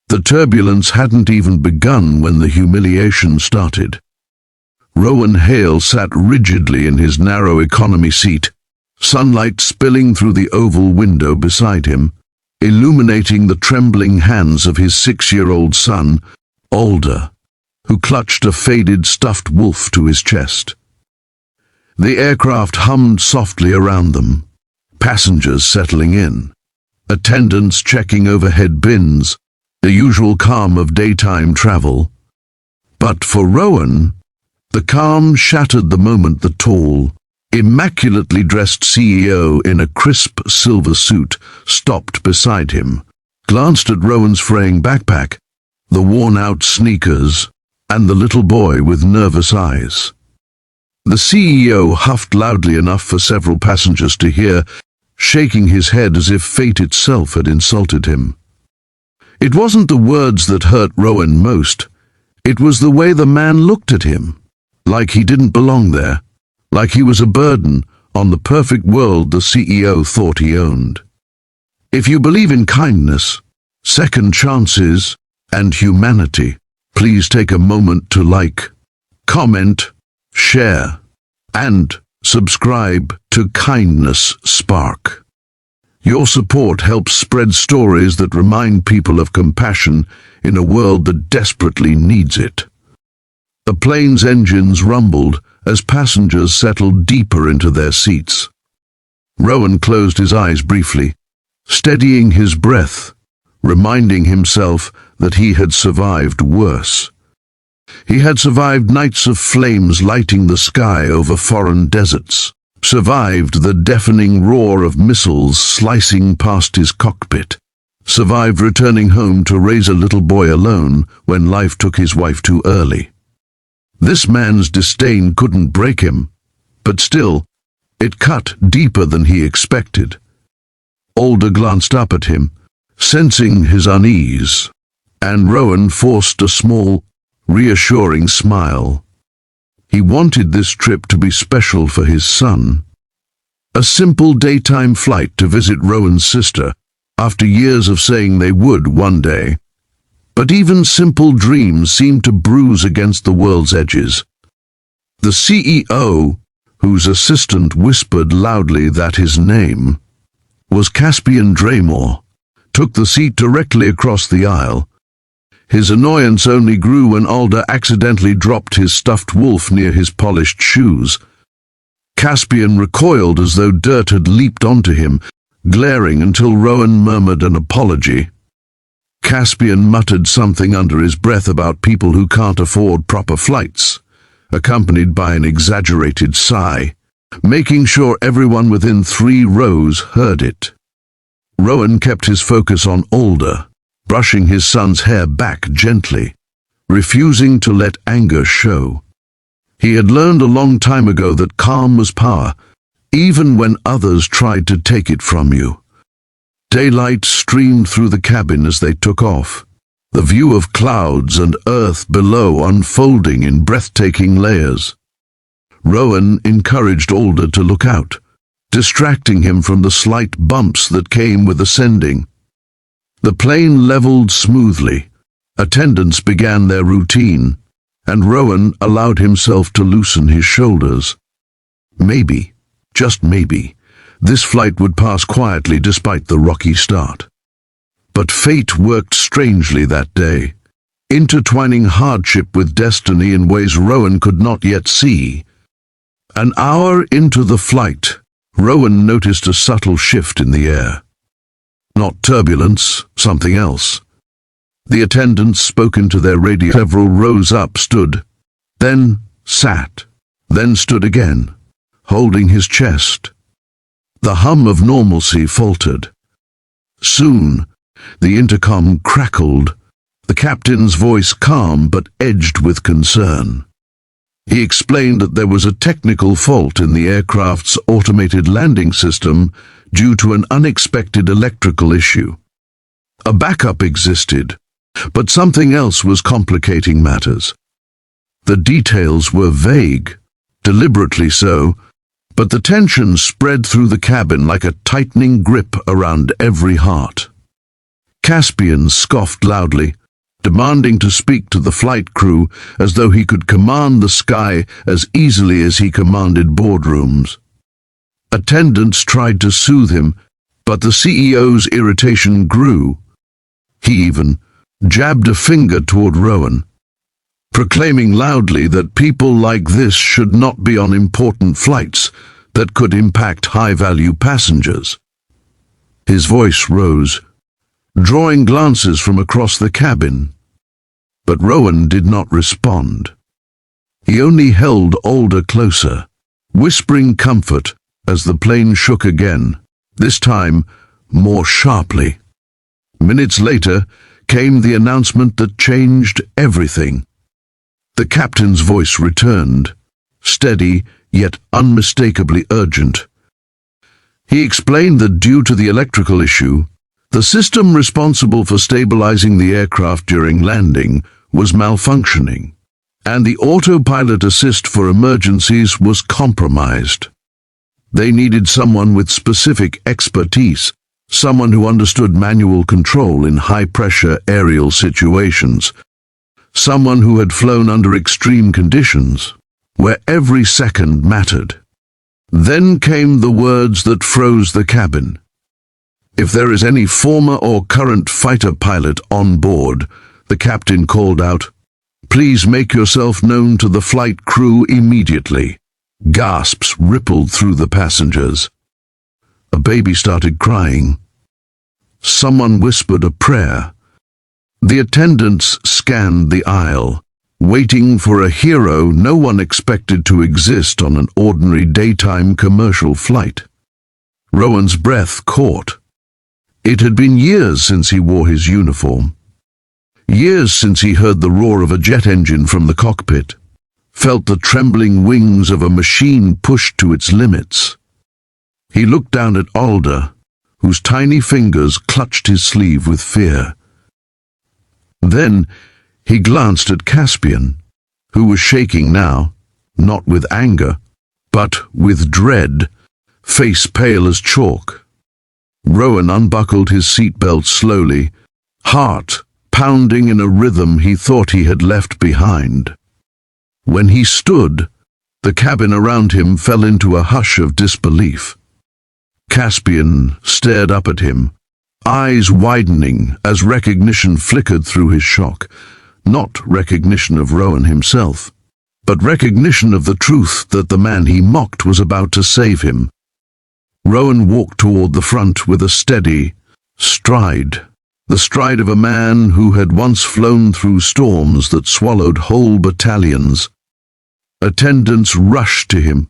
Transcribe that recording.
The turbulence hadn't even begun when the humiliation started. Rowan Hale sat rigidly in his narrow economy seat, sunlight spilling through the oval window beside him, illuminating the trembling hands of his 6-year-old son, Alder, who clutched a faded stuffed wolf to his chest. The aircraft hummed softly around them, passengers settling in, attendants checking overhead bins, the usual calm of daytime travel. But for Rowan, the calm shattered the moment the tall, immaculately dressed CEO in a crisp silver suit stopped beside him, glanced at Rowan's fraying backpack, the worn-out sneakers, and the little boy with nervous eyes. The CEO huffed loudly enough for several passengers to hear, shaking his head as if fate itself had insulted him. It wasn't the words that hurt Rowan most. It was the way the man looked at him, like he didn't belong there, like he was a burden on the perfect world the CEO thought he owned. If you believe in kindness, second chances, and humanity, please take a moment to like, comment, share, and subscribe to Kindness Spark. Your support helps spread stories that remind people of compassion in a world that desperately needs it. The plane's engines rumbled as passengers settled deeper into their seats. Rowan closed his eyes briefly, steadying his breath, reminding himself that he had survived worse. He had survived nights of flames lighting the sky over foreign deserts, survived the deafening roar of missiles slicing past his cockpit, survived returning home to raise a little boy alone when life took his wife too early. This man's disdain couldn't break him, but still, it cut deeper than he expected. Alder glanced up at him, sensing his unease, and Rowan forced a small, reassuring smile. He wanted this trip to be special for his son. A simple daytime flight to visit Rowan's sister, after years of saying they would one day. But even simple dreams seemed to bruise against the world's edges. The CEO, whose assistant whispered loudly that his name was Caspian Draymore, took the seat directly across the aisle. His annoyance only grew when Alder accidentally dropped his stuffed wolf near his polished shoes. Caspian recoiled as though dirt had leaped onto him, glaring until Rowan murmured an apology. Caspian muttered something under his breath about people who can't afford proper flights, accompanied by an exaggerated sigh, making sure everyone within 3 rows heard it. Rowan kept his focus on Alder, brushing his son's hair back gently, refusing to let anger show. He had learned a long time ago that calm was power, even when others tried to take it from you. Daylight streamed through the cabin as they took off, the view of clouds and earth below unfolding in breathtaking layers. Rowan encouraged Alder to look out, distracting him from the slight bumps that came with ascending. The plane leveled smoothly, attendants began their routine, and Rowan allowed himself to loosen his shoulders. Maybe, just maybe, this flight would pass quietly despite the rocky start. But fate worked strangely that day, intertwining hardship with destiny in ways Rowan could not yet see. An hour into the flight, Rowan noticed a subtle shift in the air. Not turbulence, something else. The attendants spoke into their radio. Several rows up stood, then sat, then stood again, holding his chest. The hum of normalcy faltered. Soon, the intercom crackled, the captain's voice calm but edged with concern. He explained that there was a technical fault in the aircraft's automated landing system due to an unexpected electrical issue. A backup existed, but something else was complicating matters. The details were vague, deliberately so, but the tension spread through the cabin like a tightening grip around every heart. Caspian scoffed loudly, demanding to speak to the flight crew as though he could command the sky as easily as he commanded boardrooms. Attendants tried to soothe him, but the CEO's irritation grew. He even jabbed a finger toward Rowan, proclaiming loudly that people like this should not be on important flights that could impact high-value passengers. His voice rose, drawing glances from across the cabin. But Rowan did not respond. He only held Alder closer, whispering comfort as the plane shook again, this time more sharply. Minutes later came the announcement that changed everything. The captain's voice returned, steady yet unmistakably urgent. He explained that due to the electrical issue, the system responsible for stabilizing the aircraft during landing was malfunctioning, and the autopilot assist for emergencies was compromised. They needed someone with specific expertise, someone who understood manual control in high-pressure aerial situations, someone who had flown under extreme conditions, where every second mattered. Then came the words that froze the cabin. If there is any former or current fighter pilot on board, the captain called out, "Please make yourself known to the flight crew immediately." Gasps rippled through the passengers. A baby started crying. Someone whispered a prayer. The attendants scanned the aisle, waiting for a hero no one expected to exist on an ordinary daytime commercial flight. Rowan's breath caught. It had been years since he wore his uniform. Years since he heard the roar of a jet engine from the cockpit, felt the trembling wings of a machine pushed to its limits. He looked down at Alder, whose tiny fingers clutched his sleeve with fear. Then he glanced at Caspian, who was shaking now, not with anger, but with dread, face pale as chalk. Rowan unbuckled his seatbelt slowly, heart pounding in a rhythm he thought he had left behind. When he stood, the cabin around him fell into a hush of disbelief. Caspian stared up at him, eyes widening as recognition flickered through his shock. Not recognition of Rowan himself, but recognition of the truth that the man he mocked was about to save him. Rowan walked toward the front with a steady stride, the stride of a man who had once flown through storms that swallowed whole battalions. Attendants rushed to him,